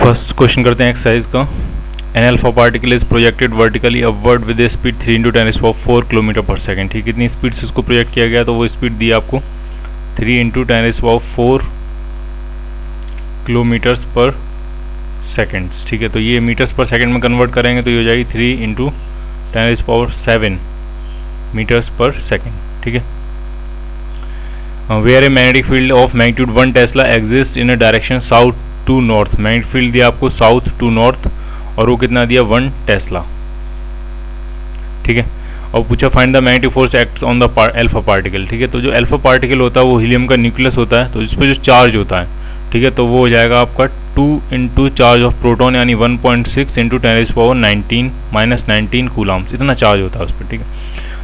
First question करते हैं exercise का। An alpha particle is projected vertically upward with a speed 3 into 10⁴ kilometre per second. ठीक, कितनी speed से इसको प्रोजेक्ट किया गया, तो वो स्पीड दी आपको 3 इंटू 10⁴ किलोमीटर्स पर सेकेंड्स। ठीक है, तो ये मीटर्स पर सेकेंड में कन्वर्ट करेंगे तो ये हो जाएगी 3 इंटू 10⁷ मीटर्स पर सेकेंड। ठीक है, where a magnetic field of magnitude 1 tesla exist in a direction south to north. Magnetic field दिया आपको साउथ टू नॉर्थ और वो कितना दिया 1 टेस्ला। ठीक है, और पूछा find the magnetic force acts on the alpha particle. ठीक है, तो जो अल्फा पार्टिकल होता है वो हीलियम का न्यूक्लियस होता है, तो इस पर जो चार्ज होता है, ठीक है, तो वो हो जाएगा आपका 2 इंटू चार्ज ऑफ प्रोटॉन यानी 1.6 इंटू 10⁻19 कूलम्स, इतना चार्ज होता है उस पर। ठीक है,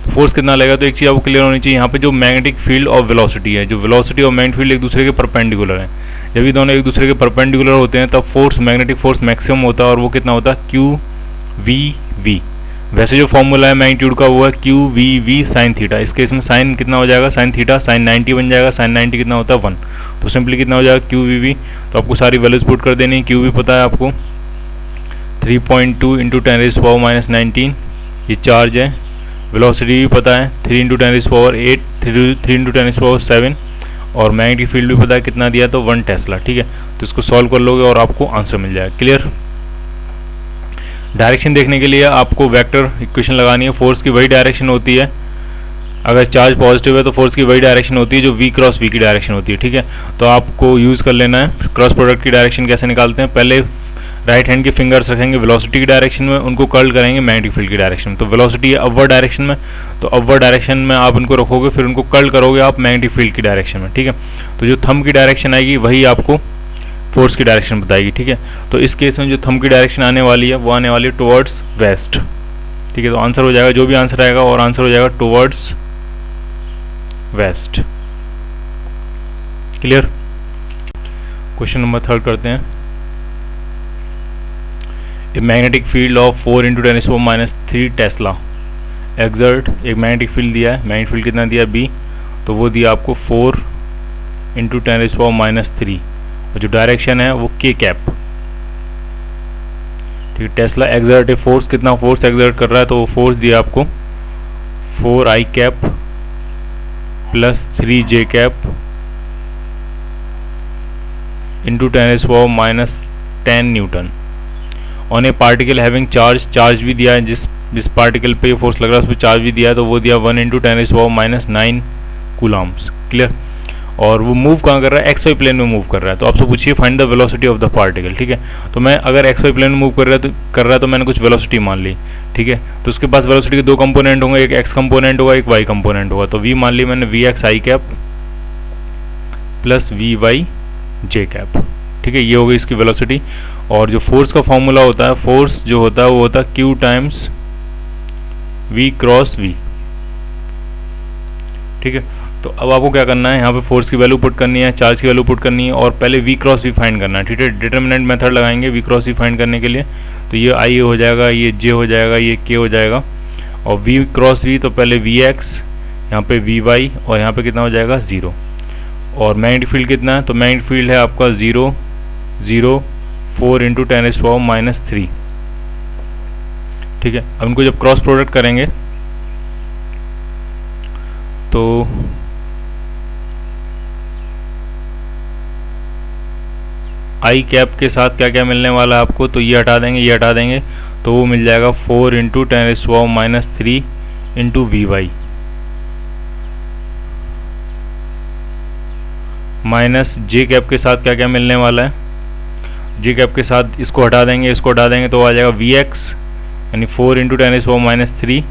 तो फोर्स कितना लगेगा, तो एक चीज़ आपको क्लियर होनी चाहिए, यहाँ पे जो मैग्नेटिक फील्ड और वेलोसिटी है, जो वेलोसिटी और मैग्नेटिक फील्ड एक दूसरे के परपेंडिकुलर है। जब ये दोनों एक दूसरे के परपेंडिकुलर होते हैं तब फोर्स, मैग्नेटिक फोर्स मैक्सिमम होता है, और वो कितना होता है QVV। वैसे जो फॉर्मूला है मैग्नीट्यूड का वो है QVV साइन थीटा। इस केस में साइन कितना हो जाएगा, साइन थीटा, साइन 90 बन जाएगा, साइन 90 कितना होता है 1, तो सिंपली कितना हो जाएगा QVV। तो आपको सारी वैल्यूज पुट कर देनी है। QV पता है आपको 3.2 इंटू 10⁻19 ये चार्ज है। वेलोसिटी भी पता है 3 इंटू 10⁸, 3 इंटू 10⁷, और मैग्नेटिक फील्ड भी पता है कितना दिया, तो 1 टेस्ला। ठीक है, तो इसको सॉल्व कर लोगे और आपको आंसर मिल जाएगा। क्लियर। डायरेक्शन देखने के लिए आपको वेक्टर इक्वेशन लगानी है। फोर्स की वही डायरेक्शन होती है, अगर चार्ज पॉजिटिव है तो फोर्स की वही डायरेक्शन होती है जो V क्रॉस V की डायरेक्शन होती है। ठीक है, तो आपको यूज़ कर लेना है। क्रॉस प्रोडक्ट की डायरेक्शन कैसे निकालते हैं, पहले राइट हैंड के फिंगर्स रखेंगे वेलोसिटी की डायरेक्शन में, उनको कर्ल करेंगे मैग्नेटिक फील्ड की डायरेक्शन में। तो वेलोसिटी है अपवर्ड डायरेक्शन में, तो अपवर्ड डायरेक्शन में आप उनको रखोगे, फिर उनको कर्ल करोगे आप मैग्नेटिक फील्ड की डायरेक्शन में। ठीक है, तो जो थंब की डायरेक्शन आएगी वही आपको फोर्स की डायरेक्शन बताएगी। ठीक है, तो इस केस में जो थंब की डायरेक्शन आने वाली है वो आने वाली है टुवर्ड्स वेस्ट। ठीक है, तो आंसर हो जाएगा, जो भी आंसर आएगा और आंसर हो जाएगा towards waste. Clear. Question number 3 करते हैं। ए magnetic field of 4 into 10⁻³ Tesla exert. एक मैग्नेटिक फील्ड दिया है, मैग्नेटिक फील्ड कितना दिया B, तो वो दिया आपको 4 इंटू 10⁻³ और जो डायरेक्शन है वो K कैप। ठीक है, टेस्ला एक्सर्ट फोर्स, कितना फोर्स एक्सर्ट कर रहा है, तो वो फोर्स दिया आपको 4I cap plus 3J cap into 10⁻10 Newton on A particle having charge. Charge भी दिया है, जिस पार्टिकल पे फोर्स लग रहा है उस पर चार्ज भी दिया है, तो वो दिया 1 इंटू 10⁻9 कूलम्स। क्लियर। और वो मूव कहाँ कर रहा है, XY प्लेन में मूव कर रहा है। तो आपसे पूछिए find the velocity of the particle. ठीक है, तो मैं अगर XY प्लेन में मूव कर रहा है तो मैंने कुछ वेलोसिटी मान ली। ठीक है, तो उसके पास वेलोसिटी के 2 कंपोनेंट होंगे, एक X कंपोनेंट होगा, एक Y कंपोनेंट होगा। तो V मान ली मैंने VXI cap plus VYJ cap. ठीक है, ये हो गई इसकी वेलोसिटी। और जो फोर्स का फॉर्मूला होता है, फोर्स जो होता है वो होता है Q times V cross V। ठीक है, तो अब आपको क्या करना है, यहाँ पे फोर्स की वैल्यू पुट करनी है, चार्ज की वैल्यू पुट करनी है, और पहले V क्रॉस V फाइंड करना है। ठीक है, डिटर्मिनेंट मेथड लगाएंगे V क्रॉस V फाइंड करने के लिए। तो ये I हो जाएगा, ये J हो जाएगा, ये K हो जाएगा, और V क्रॉस V तो पहले VX, यहाँ पे VY, और यहाँ पे कितना हो जाएगा 0। और मैग्नेटिक फील्ड कितना है, तो मैग्नेटिक फील्ड है आपका 0 0 4 इंटू 10⁻3। ठीक है, अब इनको जब क्रॉस प्रोडक्ट करेंगे तो I कैप के साथ क्या क्या मिलने वाला है आपको, तो ये हटा देंगे, ये हटा देंगे, तो वो मिल जाएगा 4 into 10⁻3 into VY minus J cap के साथ क्या क्या मिलने वाला है, J कैप के साथ इसको हटा देंगे, इसको हटा देंगे, तो आ जाएगा VX यानी 4 इंटू 10⁻3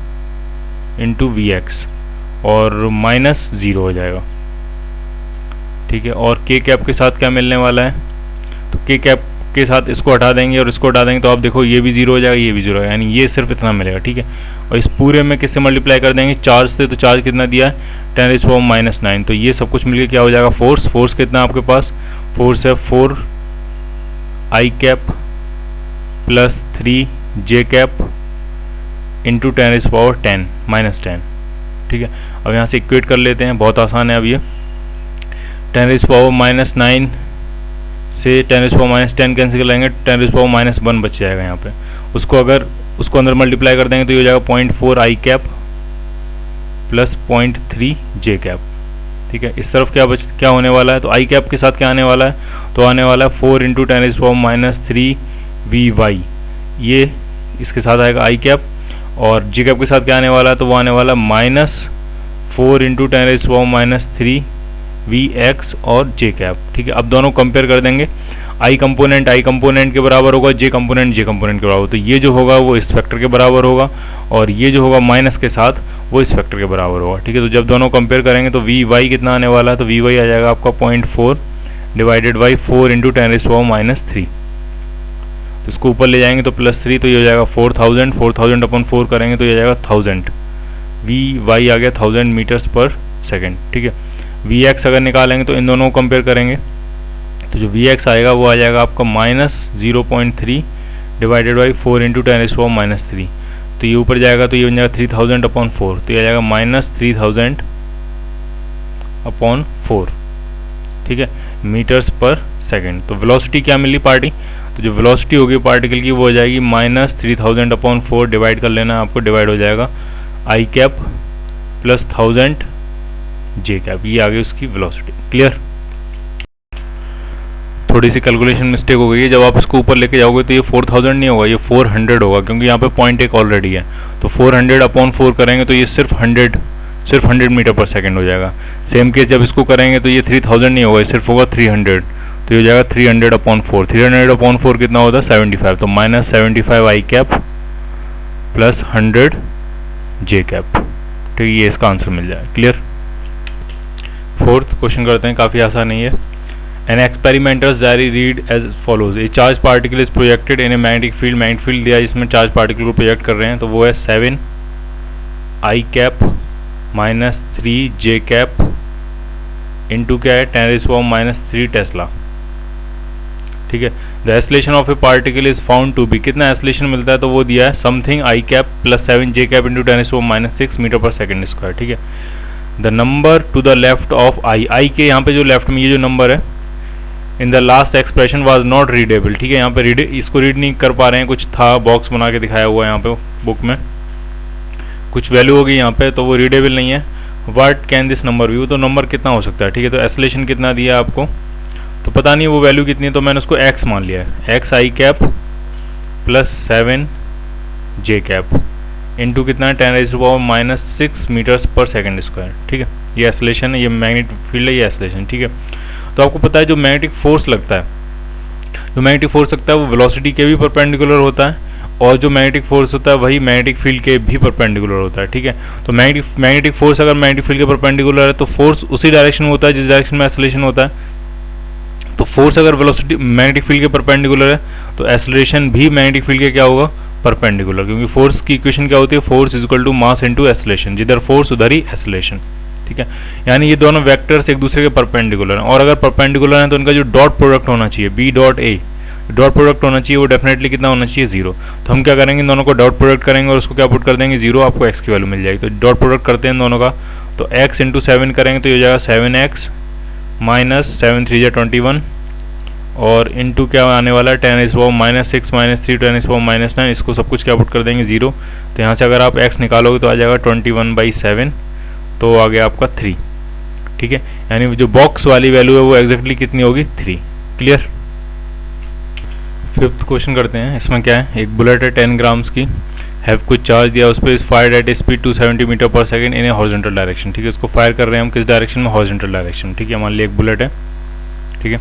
इंटू VX और माइनस 0 हो जाएगा। ठीक है, और K कैप के साथ क्या मिलने वाला है, तो K कैप के साथ इसको हटा देंगे और इसको हटा देंगे, तो आप देखो ये भी 0 हो जाएगा, ये भी 0 हो जाएगा, यानी ये सिर्फ इतना मिलेगा। ठीक है, और इस पूरे में किससे मल्टीप्लाई कर देंगे, चार्ज से। तो चार्ज कितना दिया है 10⁻⁹, तो ये सब कुछ मिलकर क्या हो जाएगा फोर्स। फोर्स कितना आपके पास, फोर्स है 4I cap plus 3J cap into 10⁻10 ठीक है, अब यहाँ से इक्वेट कर लेते हैं, बहुत आसान है। अब ये 10⁻9 से 10⁻10 कैंसिल कर लेंगे, 10⁻1 बच जाएगा यहाँ पे। उसको अंदर मल्टीप्लाई कर देंगे तो ये हो जाएगा 0.4 आई कैप प्लस 0.3 जे कैप। ठीक है, इस तरफ क्या होने वाला है, तो आई कैप के साथ क्या आने वाला है, तो आने वाला है 4 × 10⁻³ VY, ये इसके साथ आएगा आई कैप। और जे कैप के साथ क्या आने वाला है, तो वो आने वाला -4 × 10⁻³ VX और जे कैप। ठीक है, अब दोनों कंपेयर कर देंगे, आई कंपोनेंट के बराबर होगा, जे कंपोनेंट के बराबर, तो ये जो होगा वो इस फैक्टर के बराबर होगा, और ये जो होगा माइनस के साथ वो इस फैक्टर के बराबर होगा। ठीक है, तो जब दोनों कंपेयर करेंगे तो VY कितना आने वाला है, तो VY आ जाएगा आपका 0.4 डिवाइडेड बाई 4 × 10⁻³ तो इसको ऊपर ले जाएंगे तो +3, तो ये हो जाएगा 4000, 4000 अपन 4 करेंगे तो ये हो जाएगा 1000। VY आ गया 1000 मीटर्स पर सेकेंड। ठीक है, VX अगर निकालेंगे तो इन दोनों को कंपेयर करेंगे, तो जो VX आएगा वो आ जाएगा आपका -0.3 डिवाइडेड बाई 4 × 10⁻³, तो ये ऊपर जाएगा तो ये बन जाएगा 3000/4, तो ये आ जाएगा -3000/4। ठीक है, मीटर्स पर सेकेंड। तो वेलोसिटी क्या मिली पार्टी, तो जो वेलोसिटी होगी पार्टिकल की वो हो जाएगी -3000/4 डिवाइड कर लेना आपको, डिवाइड हो जाएगा आई कैप प्लस 1000 जे कैप, ये आ गई उसकी वेलोसिटी। क्लियर। थोड़ी सी कैलकुलेशन मिस्टेक हो गई है, जब आप इसको ऊपर लेके जाओगे तो ये 4000 नहीं होगा, ये 400 होगा, क्योंकि यहाँ पे 0.1 ऑलरेडी है, तो 400/4 करेंगे तो ये सिर्फ 100 मीटर पर सेकेंड हो जाएगा। सेम केस जब इसको करेंगे तो ये 3000 नहीं होगा, ये सिर्फ होगा 300, तो ये हो जाएगा 300/4। 300/4 कितना होता है 75, तो -75 आई कैप प्लस 100 जे कैप। ठीक है, ये इसका आंसर मिल जाएगा। क्लियर। फोर्थ क्वेश्चन करते हैं, काफ़ी आसान नहीं है। An experimenter's diary read as follows: A charged particle is projected in a magnetic field. Magnetic field दिया है जिसमें चार्ज पार्टिकल को प्रोजेक्ट कर रहे हैं, तो वो है 7 i cap -3 j cap into क्या है 10⁻³ टेस्ला। ठीक है, the acceleration of a particle is found to be, कितना एस्लेशन मिलता है, तो वो दिया है something i cap plus 7 j cap into 10⁻6 metre per second square. ठीक है, the number to the left of i के यहाँ पे जो लेफ्ट में ये जो नंबर है in the last expression was not readable. ठीक है, यहाँ पे इसको रीड नहीं कर पा रहे हैं, कुछ था बॉक्स बना के दिखाया हुआ है यहाँ पे बुक में, कुछ वैल्यू होगी यहाँ पे, तो वो रीडेबल नहीं है। What can this number be, तो नंबर कितना हो सकता है। ठीक है, तो एस्लेशन कितना दिया है आपको, तो पता नहीं वो वैल्यू कितनी है, तो मैंने उसको x मान लिया है, x आई cap plus 7 j cap into कितना है 10⁻6 मीटर्स पर सेकेंड स्क्वायर। ठीक है, ये एस्लेशन है, ये मैग्नेटिक फील्ड है, ये एस्लेशन। ठीक है, तो आपको पता है जो मैग्नेटिक फोर्स लगता है, वो वेलोसिटी के भी परपेंडिकुलर होता है, और जो मैग्नेटिक फोर्स होता है वही मैग्नेटिक फील्ड के भी परपेंडिकुलर होता है। ठीक है, तो मैग्नेटिक फोर्स अगर मैग्नेटिक फील्ड के परपेंडिकुलर है तो फोर्स उसी डायरेक्शन में होता है जिस डायरेक्शन में एस्लेशन होता है। तो फोर्स अगर वेलोसिटी मैग्नेटिक फील्ड के परपेंडिकुलर है तो एस्लेशन भी मैग्नेटिक फील्ड के क्या होगा, परपेंडिकुलर, क्योंकि फोर्स की इक्वेशन क्या होती है, force equal to mass into acceleration, जिधर फोर्स उधर ही एस्लेशन। ठीक है, यानी ये दोनों वेक्टर्स एक दूसरे के परपेंडिकुलर हैं, और अगर परपेंडिकुलर हैं तो इनका जो डॉट प्रोडक्ट होना चाहिए B.A, डॉट प्रोडक्ट होना चाहिए वो डेफिनेटली कितना होना चाहिए 0। तो हम क्या करेंगे, इन दोनों को डॉट प्रोडक्ट करेंगे और उसको क्या पुट कर देंगे 0, आपको x की वैल्यू मिल जाएगी। तो डॉट प्रोडक्ट करते हैं इन दोनों का, तो x इंटू 7 करेंगे तो ये हो जाएगा 7x माइनस 7 3 जा 21, और इंटू क्या आने वाला है 10⁻6 -3 10⁻9, इसको सब कुछ क्या पुट कर देंगे 0। तो यहाँ से अगर आप x निकालोगे तो आ जाएगा 21/7, तो आ गया आपका 3। ठीक है, यानी जो बॉक्स वाली वैल्यू है वो एग्जैक्टली कितनी होगी 3। क्लियर। फिफ्थ क्वेश्चन करते हैं, इसमें क्या है, एक बुलेट है 10 ग्राम्स की, हैव कुछ चार्ज दिया उस पर, इस fired at speed 270 metre per second in A horizontal direction. ठीक है, इसको फायर कर रहे हैं हम किस डायरेक्शन में, हॉरिजॉन्टल डायरेक्शन। ठीक है, मान लिया एक बुलेट है। ठीक है,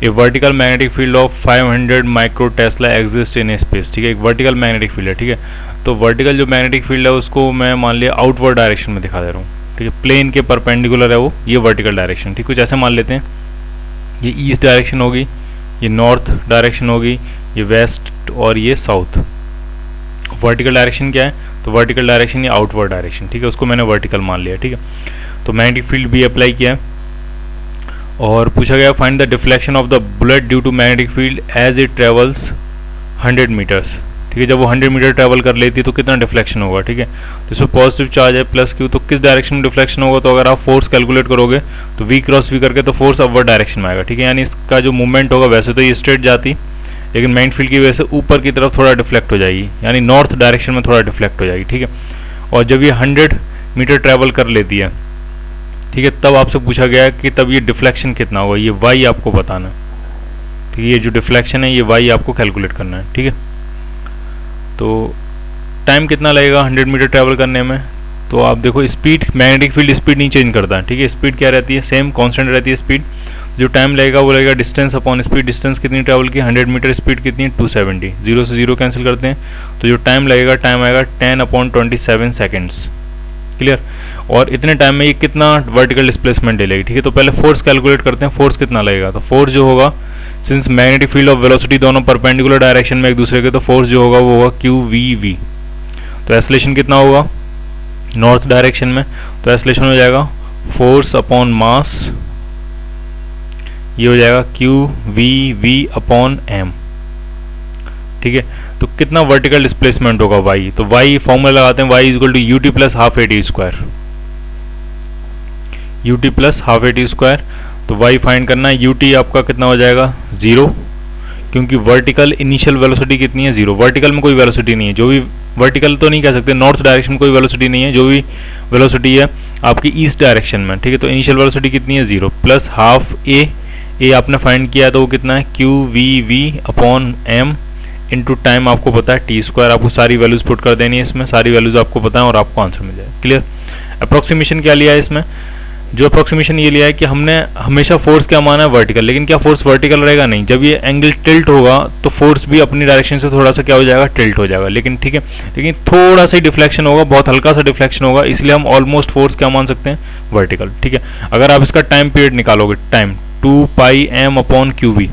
a vertical magnetic field of 500 micro tesla exist in a space. ठीक है, एक वर्टिकल मैग्नेटिक फील्ड है। ठीक है, तो वर्टिकल जो मैग्नेटिक फील्ड है उसको मैं मान लिया आउटवर्ड डायरेक्शन में दिखा दे रहा हूँ। ठीक है, प्लेन के परपेंडिकुलर है वो, ये वर्टिकल डायरेक्शन। ठीक, कुछ ऐसे मान लेते हैं, ये ईस्ट डायरेक्शन होगी, ये नॉर्थ डायरेक्शन होगी, ये वेस्ट और ये साउथ। वर्टिकल डायरेक्शन क्या है, तो वर्टिकल डायरेक्शन ये आउटवर्ड डायरेक्शन। ठीक है, उसको मैंने वर्टिकल मान लिया। ठीक है, तो मैग्नेटिक फील्ड भी अप्लाई किया है, और पूछा गया find the deflection of the bullet due to magnetic field as it travels 100 metres. ठीक है। जब वो 100 मीटर ट्रैवल कर लेती है तो कितना डिफ्लेक्शन होगा, ठीक है। तो इसमें पॉजिटिव चार्ज है प्लस क्यू, तो किस डायरेक्शन में डिफ्लेक्शन होगा, तो अगर आप फोर्स कैलकुलेट करोगे तो वी क्रॉस वी करके तो फोर्स अपवर्ड डायरेक्शन में आएगा, ठीक है। यानी इसका जो मूवमेंट होगा वैसे तो ये स्ट्रेट जाती, लेकिन मैग्नेटिक फील्ड की वजह से ऊपर की तरफ थोड़ा डिफ्लेक्ट हो जाएगी, यानी नॉर्थ डायरेक्शन में थोड़ा डिफ्लेक्ट हो जाएगी, ठीक है। और जब ये 100 मीटर ट्रैवल कर लेती है, ठीक है, तब आपसे पूछा गया है कि तब ये डिफ्लेक्शन कितना होगा, ये वाई आपको बताना है, ठीक है। ये जो डिफ्लेक्शन है ये वाई आपको कैलकुलेट करना है, ठीक है। तो टाइम कितना लगेगा 100 मीटर ट्रैवल करने में, तो आप देखो स्पीड, मैग्नेटिक फील्ड स्पीड नहीं चेंज करता है, ठीक है। स्पीड क्या रहती है, सेम कांस्टेंट रहती है स्पीड। जो टाइम लगेगा वो लगेगा डिस्टेंस अपॉन स्पीड। डिस्टेंस कितनी ट्रैवल की, 100 मीटर, स्पीड कितनी है 270, जीरो से जीरो कैंसिल करते हैं, तो जो टाइम लगेगा, टाइम आएगा 10/27 सेकेंड्स, क्लियर। और इतने टाइम में ये कितना वर्टिकल डिस्प्लेसमेंट ले लेगी, ठीक है। तो पहले फोर्स कैलकुलेट करते हैं, फोर्स कितना लगेगा। तो फोर्स जो होगा, सिंस मैग्नेटिक फील्ड और वेलोसिटी दोनों परपेंडिकुलर डायरेक्शन में एक दूसरे के, तो फोर्स जो होगा वो होगा QVV। तो एक्सेलरेशन कितना होगा नॉर्थ डायरेक्शन में, तो एक्सेलरेशन हो जाएगा फोर्स अपॉन मास, ये हो जाएगा QVV अपॉन m, ठीक है। तो कितना वर्टिकल डिस्प्लेसमेंट होगा y, तो y फॉर्मूला लगाते हैं, y equal to UT plus half AT square, UT plus half AT square. तो y फाइंड करना है, UT आपका कितना हो जाएगा 0, क्योंकि वर्टिकल इनिशियल वेलोसिटी कितनी है 0, वर्टिकल में कोई वेलोसिटी नहीं है, जो भी वर्टिकल तो नहीं कह सकते, नॉर्थ डायरेक्शन में कोई वेलोसिटी नहीं है, जो भी वेलोसिटी है आपकी ईस्ट डायरेक्शन में, ठीक है। तो इनिशियल वेलोसिटी कितनी है 0 प्लस हाफ ए आपने फाइंड किया तो वो कितना है QVV upon m into time आपको पता है टी स्क्वायर। आपको सारी वैल्यूज पुट कर देनी है इसमें, सारी वैल्यूज आपको पता है और आपको आंसर मिल जाएगा, क्लियर। अप्रोक्सीमेशन क्या लिया है इसमें, जो अप्रोक्सीमेशन ये लिया है कि हमने हमेशा फोर्स क्या माना है वर्टिकल, लेकिन क्या फोर्स वर्टिकल रहेगा, नहीं। जब ये एंगल टिल्ट होगा तो फोर्स भी अपनी डायरेक्शन से थोड़ा सा क्या हो जाएगा, टिल्ट हो जाएगा, लेकिन ठीक है, लेकिन थोड़ा सा ही डिफ्लेक्शन होगा, बहुत हल्का सा डिफ्लेक्शन होगा, इसलिए हम ऑलमोस्ट फोर्स क्या मान सकते हैं वर्टिकल, ठीक है। अगर आप इसका टाइम पीरियड निकालोगे, टाइम 2πm अपॉन QV,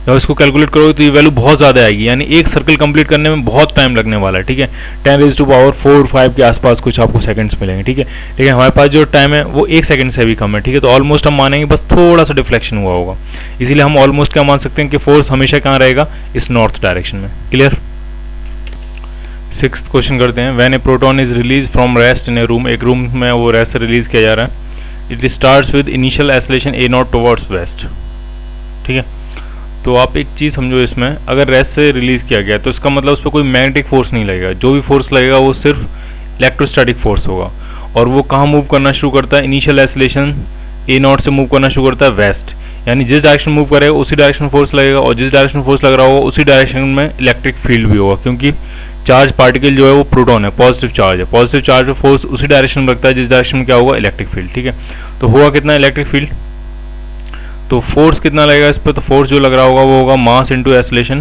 जब इसको कैलकुलेट करोगे तो ये वैल्यू बहुत ज़्यादा आएगी, यानी एक सर्कल कंप्लीट करने में बहुत टाइम लगने वाला है, ठीक है। 10⁴ के आसपास कुछ आपको सेकंड्स मिलेंगे, ठीक है। लेकिन हमारे पास जो टाइम है वो 1 सेकंड से भी कम है, ठीक है। तो ऑलमोस्ट हम मानेंगे बस थोड़ा सा डिफ्लेक्शन हुआ होगा, इसीलिए हम ऑलमोस्ट क्या मान सकते हैं कि फोर्स हमेशा कहाँ रहेगा, इस नॉर्थ डायरेक्शन में, क्लियर। 6th क्वेश्चन करते हैं। When A proton is release from rest in A room, एक रूम में वो रेस्ट से रिलीज किया जा रहा है, it starts with initial acceleration A0 towards waste, ठीक है। तो आप एक चीज़ समझो, इसमें अगर रेस्ट से रिलीज किया गया तो इसका मतलब उस पर कोई मैग्नेटिक फोर्स नहीं लगेगा, जो भी फोर्स लगेगा वो सिर्फ इलेक्ट्रोस्टैटिक फोर्स होगा। और वो कहाँ मूव करना शुरू करता है, इनिशियल एक्सेलरेशन A0 से मूव करना शुरू करता है वेस्ट, यानी जिस डायरेक्शन मूव करेगा उसी डायरेक्शन फोर्स लगेगा, और जिस डायरेक्शन फोर्स लग रहा होगा उसी डायरेक्शन में इलेक्ट्रिक फील्ड भी होगा, क्योंकि चार्ज पार्टिकल जो है वो प्रोटॉन है, पॉजिटिव चार्ज है, पॉजिटिव चार्ज में फोर्स उसी डायरेक्शन में लगता है जिस डायरेक्शन में क्या होगा, इलेक्ट्रिक फील्ड, ठीक है। तो होगा कितना इलेक्ट्रिक फील्ड, तो फोर्स कितना लगेगा इस पर, तो फोर्स जो लग रहा होगा वो होगा मास इंटू एक्सेलरेशन,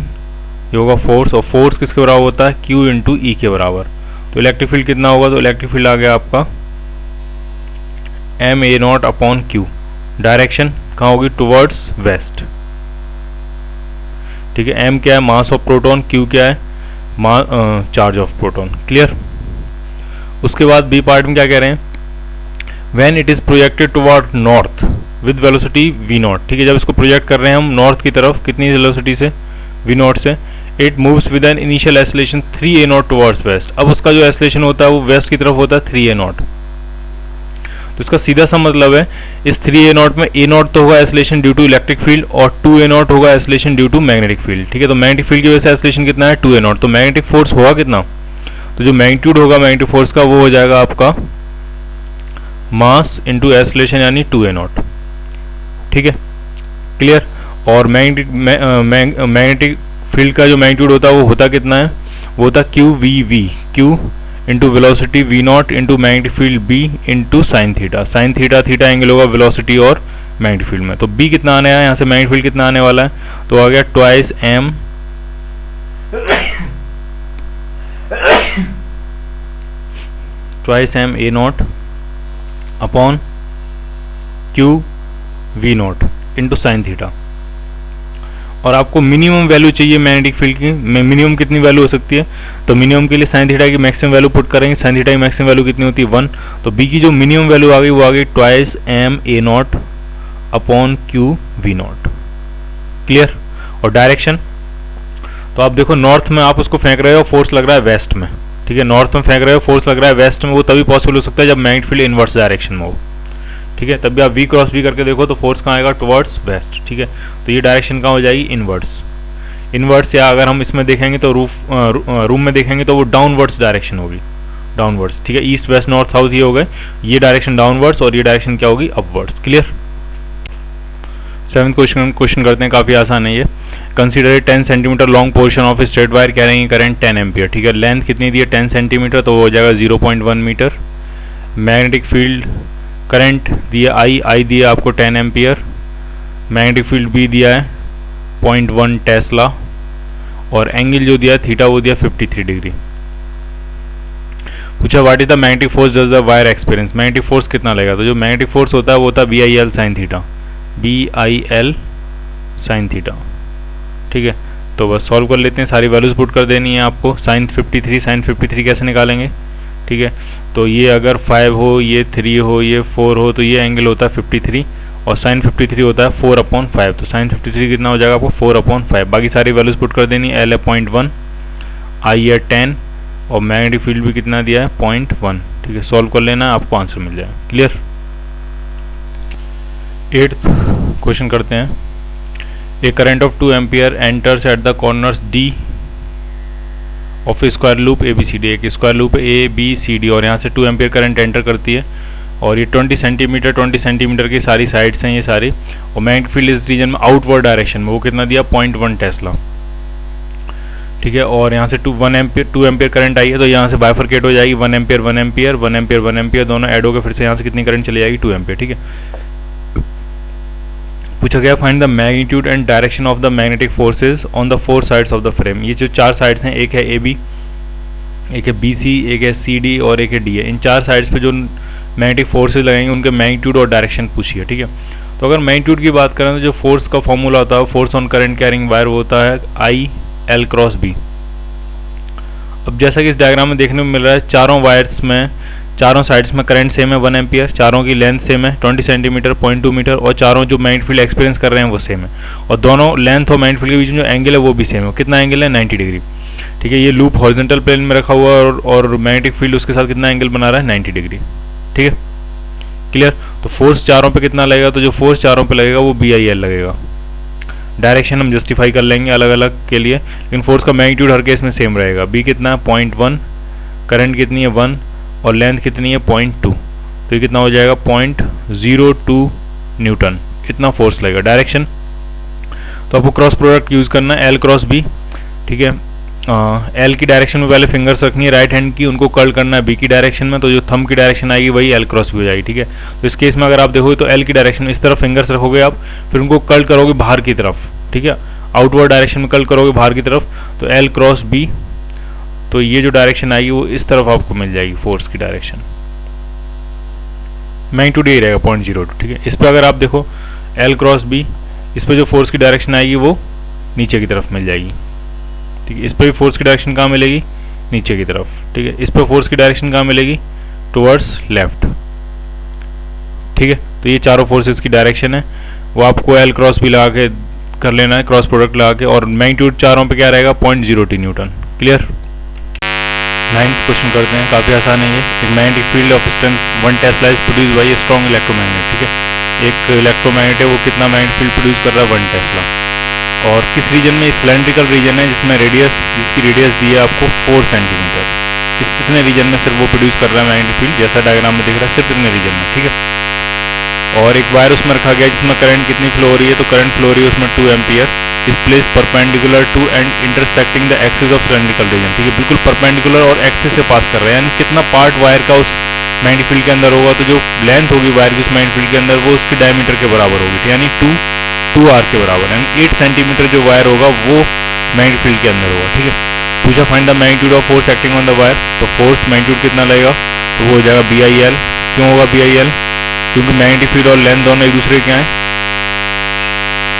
ये होगा फोर्स, और फोर्स किसके बराबर होता है, Q इंटू ई के बराबर। तो इलेक्ट्रिक फील्ड कितना होगा, तो इलेक्ट्रिक फील्ड आ गया आपका ma0 अपॉन Q, डायरेक्शन कहाँ होगी, टुवर्ड्स वेस्ट, ठीक है। m क्या है, मास ऑफ प्रोटॉन, Q क्या है, चार्ज ऑफ प्रोटॉन, क्लियर। उसके बाद बी पार्ट में क्या कह रहे हैं, when it is projected toward north with velocity v0, ठीक है। जब इसको प्रोजेक्ट कर रहे हैं हम नॉर्थ की तरफ, कितनी वेलोसिटी से, v0 से, it moves with an initial acceleration 3a0 towards waste. अब उसका जो एक्सेलरेशन होता है वो वेस्ट की तरफ होता है 3a0, तो इसका सीधा सा मतलब है इस 3a0 में a0 तो होगा acceleration due to electric field, और 2a0 होगा acceleration due to magnetic field, ठीक है। तो मैग्नेटिक फील्ड की वजह से एक्सेलरेशन कितना है 2a0, तो मैग्नेटिक फोर्स होगा कितना, तो जो मैग्नीट्यूड होगा मैग्नेटिक फोर्स का वो हो जाएगा आपका मास इंटू एक्सेलरेशन यानी 2a0, ठीक है, क्लियर। और मैग्नेटिक फील्ड का जो मैग्नीट्यूड होता है वो होता कितना है, वो होता QVV, Q into velocity v0 into magnetic field b into sine theta, sine theta, theta angle होगा वेलोसिटी और मैग्नेटिक फील्ड में। तो b कितना आने आया, यहाँ से मैग्नेटिक फील्ड कितना आने वाला है, तो आ गया twice m a0 upon QV0 into sine theta. और आपको मिनिमम वैल्यू चाहिए मैग्नेटिक फील्ड की, मिनिमम कितनी वैल्यू हो सकती है, तो मिनिमम के लिए साइन थीटा की मैक्सिमम वैल्यू पुट करेंगे, साइन थीटा की मैक्सिमम वैल्यू कितनी होती है 1, तो बी की जो मिनिमम वैल्यू आ गई वो आ गई twice m a0 upon QV0, clear. और डायरेक्शन, तो आप देखो नॉर्थ में आप उसको फेंक रहे हो, फोर्स लग रहा है वेस्ट में, ठीक है, नॉर्थ में फेंक रहे हो, फोर्स लग रहा है वेस्ट में, वो तभी पॉसिबल हो सकता है जब मैग्नेटिक फील्ड इनवर्स डायरेक्शन में हो, ठीक है, तभी आप वी क्रॉस वी करके देखो तो फोर्स कहाँ आएगा, टुवर्ड्स वेस्ट, ठीक है, तो ये डायरेक्शन कहाँ हो जाएगी, इनवर्स, इनवर्स, या अगर हम इसमें देखेंगे तो रूम में देखेंगे तो वो डाउनवर्ड्स डायरेक्शन होगी, डाउनवर्ड्स, ठीक है, ईस्ट वेस्ट नॉर्थ साउथ ये हो गए, ये डायरेक्शन डाउनवर्ड्स और ये डायरेक्शन क्या होगी, अपवर्ड्स, क्लियर। 7th क्वेश्चन करते हैं, काफ़ी आसान है ये। Consider 10 centimetre long portion of straight wire carrying current 10 ampere, ठीक है, लेंथ कितनी दी है 10 सेंटीमीटर, तो वो हो जाएगा 0.1 मीटर। मैग्नेटिक फील्ड करंट दिया आई दिया आपको 10 एम्पियर, मैग्नेटिक फील्ड भी दिया है 0.1 टेस्ला, और एंगल जो दिया थीटा वो दिया 53 डिग्री। पूछा what is the magnetic force does the wire experience, magnetic force कितना लगेगा, तो जो मैग्नेटिक फोर्स होता है वो होता है BIL sine theta, BIL sine theta, ठीक है। तो बस सॉल्व कर लेते हैं, सारी वैल्यूज पुट कर देनी है आपको। साइन 53 कैसे निकालेंगे, ठीक है, तो ये अगर 5 हो, ये 3 हो, ये 4 हो, तो ये एंगल होता है 53 और साइन 53 होता है 4/5, तो साइन 53 कितना हो जाएगा आपको 4/5। बाकी सारी वैल्यूज पुट कर देनी है, L है 0.1, I है 10 और मैग्नेटिक फील्ड भी कितना दिया है 0.1, ठीक है, सॉल्व कर लेना आपको आंसर मिल जाएगा, क्लियर। 8th क्वेश्चन करते हैं। A current of 2 ampere enters at the corners D of square loop ABCD, एक स्क्वायर लूप ABCD और यहाँ से 2 एम्पियर करंट एंटर करती है और ये 20 सेंटीमीटर की सारी साइड्स हैं ये सारी, और मैग्नेटिक फील्ड इस रीजन में आउटवर्ड डायरेक्शन में वो कितना दिया 0.1 टेस्ला, ठीक है, और यहाँ से 2 एम्पियर करंट आई है तो यहाँ से बाइफरकेट हो जाएगी 1 एम्पियर 1 एम्पियर 1 एम्पियर 1 एम्पियर दोनों ऐड होकर फिर से यहाँ से कितनी करंट चली जाएगी 2 एम्पियर, ठीक है। पूछा गया find the magnitude and direction of the magnetic forces on the 4 sides of the frame, ये जो 4 साइड्स हैं, एक है AB, एक है BC, एक है CD और एक है D है, इन 4 साइड्स पे जो मैग्नेटिक फोर्सेज लगेंगे उनके मैग्नीट्यूड और डायरेक्शन पूछिए, ठीक है। तो अगर मैग्नीट्यूड की बात करें तो जो फोर्स का फॉर्मूला होता है force on current carrying wire वो होता है I L × B। अब जैसा कि इस डायग्राम में देखने को मिल रहा है चारों वायर्स में चारों साइड्स में करंट सेम है 1 एम्पियर, चारों की लेंथ सेम है 20 सेंटीमीटर 0.2 मीटर और चारों जो मैग्नेटिक फील्ड एक्सपीरियंस कर रहे हैं वो सेम है, और दोनों लेंथ और मैग्नेटिक फील्ड के बीच में जो एंगल है वो भी सेम है, कितना एंगल है 90 डिग्री, ठीक है। ये लूप हॉरिजॉन्टल प्लेन में रखा हुआ है और मैग्नेटिक फील्ड उसके साथ कितना एंगल बना रहा है 90 डिग्री, ठीक है, क्लियर। तो फोर्स चारों पे कितना लगेगा, तो जो फोर्स चारों पे लगेगा वो BIL लगेगा। डायरेक्शन हम जस्टिफाई कर लेंगे अलग अलग के लिए, लेकिन फोर्स का मैग्नीट्यूड हर केस में सेम रहेगा। B कितना है 0.1, करंट कितनी है 1 और लेंथ कितनी है 0.2, तो ये कितना हो जाएगा 0.02 न्यूटन, इतना फोर्स लगेगा। डायरेक्शन तो आपको क्रॉस प्रोडक्ट यूज़ करना है L × B, ठीक है। L की डायरेक्शन में पहले फिंगर्स रखनी है राइट हैंड की, उनको कर्ल करना है B की डायरेक्शन में, तो जो थंब की डायरेक्शन आएगी वही L × B हो जाएगी, ठीक है। तो इस केस में अगर आप देखोगे तो L की डायरेक्शन में इस तरफ फिंगर्स रखोगे आप, फिर उनको कर्ल करोगे बाहर की तरफ, ठीक है, आउटवर्ड डायरेक्शन में कर्ल करोगे बाहर की तरफ, तो L × B, तो ये जो डायरेक्शन आएगी वो इस तरफ आपको मिल जाएगी फोर्स की डायरेक्शन, मैग्नीट्यूड यही रहेगा 0.02, ठीक है। इस पर अगर आप देखो L × B, इस पर जो फोर्स की डायरेक्शन आएगी वो नीचे की तरफ मिल जाएगी, ठीक है। इस पर भी फोर्स की डायरेक्शन कहाँ मिलेगी, नीचे की तरफ, ठीक है। इस पर फोर्स की डायरेक्शन कहाँ मिलेगी, टुवर्ड्स लेफ्ट, ठीक है। तो ये चारों फोर्सेस की डायरेक्शन है, वो आपको L × B लगा के कर लेना है, क्रॉस प्रोडक्ट लगा के, और मैग्नीट्यूड चारों पे क्या रहेगा 0.02 न्यूटन, क्लियर। 9th क्वेश्चन करते हैं, काफ़ी आसान है ये। एक magnetic field of strength 1 Tesla is produce by a strong electromagnet, ठीक है। एक इलेक्ट्रोमैग्नेट है वो कितना मैग्नेटिक फील्ड प्रोड्यूस कर रहा है 1 टेस्ला, और किस रीजन में, सिलेंड्रिकल रीजन है जिसमें रेडियस, जिसकी रेडियस दी है आपको 4 सेंटीमीटर, इतने रीजन में सिर्फ वो प्रोड्यूस कर रहा है मैग्नेटिक फील्ड, जैसा डायग्राम में दिख रहा है सिर्फ इतने रीजन में, ठीक है। और एक वायर उसमें रखा गया जिसमें करंट कितनी फ्लो हो रही है, तो करंट फ्लो हो रही है उसमें 2 एम्पियर, इस place perpendicular to and intersecting the axis of cylindrical region, ठीक है, बिल्कुल परपेंडिकुलर और एक्सिस से पास कर रहे हैं, यानी कितना पार्ट वायर का उस मैग्नेटिक फील्ड के अंदर होगा, तो जो लेंथ होगी वायर की उस मैग्नेटिक फील्ड के अंदर वो उसके डायमीटर के बराबर होगी, यानी 2r के बराबर, यानी 8 सेंटीमीटर जो वायर होगा वो मैग्नेटिक फील्ड के अंदर होगा, ठीक है। पूछा find the magnitude of force acting on the wire, तो फोर्स मैग्नीट्यूड कितना लगेगा, तो वो हो जाएगा BIL। क्यों होगा BIL, क्योंकि मैग्नेटिक फील्ड और लेंथ दोनों एक दूसरे के हैं,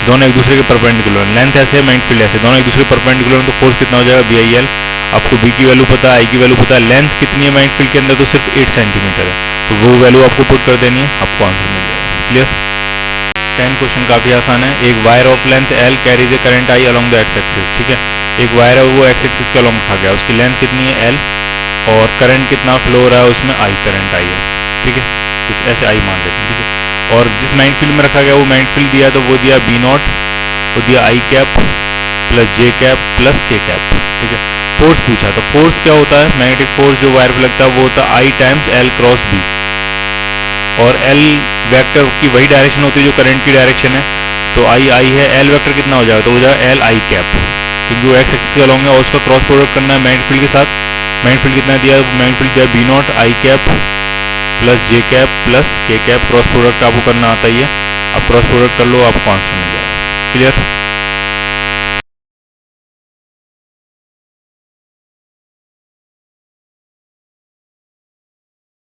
दोनों एक दूसरे के परपेंडिकुलर, लेंथ ऐसे है मैग्नेटिक फील्ड ऐसे, दोनों एक दूसरे के परपेंडिकुलर, तो फोर्स कितना हो जाएगा BIL। आपको B की वैल्यू पता है, I की वैल्यू पता है, लेंथ कितनी है मैग्नेटिक फील्ड के अंदर, तो सिर्फ 8 सेंटीमीटर है, तो वो वैल्यू आपको पुट कर देनी है, आपको आंसर मिल जाएगा, क्लियर। 10 क्वेश्चन काफ़ी आसान है। एक wire of length L carries A current I along the x axis, ठीक है। एक वायर है वो एक्स एक्सिस के अलॉन्ग रखा गया, उसकी लेंथ कितनी है एल, और करंट कितना फ्लो हो रहा है उसमें आई करंट आई है, ठीक है, कुछ ऐसे आई मान लेते हैं, ठीक है। और जिस मैग्नेटिक फील्ड में रखा गया वो मैग्नेटिक फील्ड दिया तो वो दिया बी नॉट, वो दिया आई cap plus J cap plus K cap, ठीक है। फोर्स पूछा, तो फोर्स क्या होता है, मैग्नेटिक फोर्स जो वायर पे लगता है वो होता है आई टाइम्स एल क्रॉस बी, और एल वेक्टर की वही डायरेक्शन होती है जो करंट की डायरेक्शन है, तो आई आई है, एल वेक्टर कितना हो जाएगा, तो हो जाएगा एल आई कैप, क्योंकि वो एक्स एक्सिस के अलॉन्ग है और उसका क्रॉस प्रोडक्ट करना है मैग्नेटिक फील्ड के साथ। मैग्नेटिक फील्ड कितना दिया, मैग्नेटिक फील्ड दिया B naught I cap plus J cap plus K cap, cross product आपको करना आता ही है, आप क्रॉस प्रोडक्ट कर लो, आपको आंसर मिल जाएगा। क्लियर।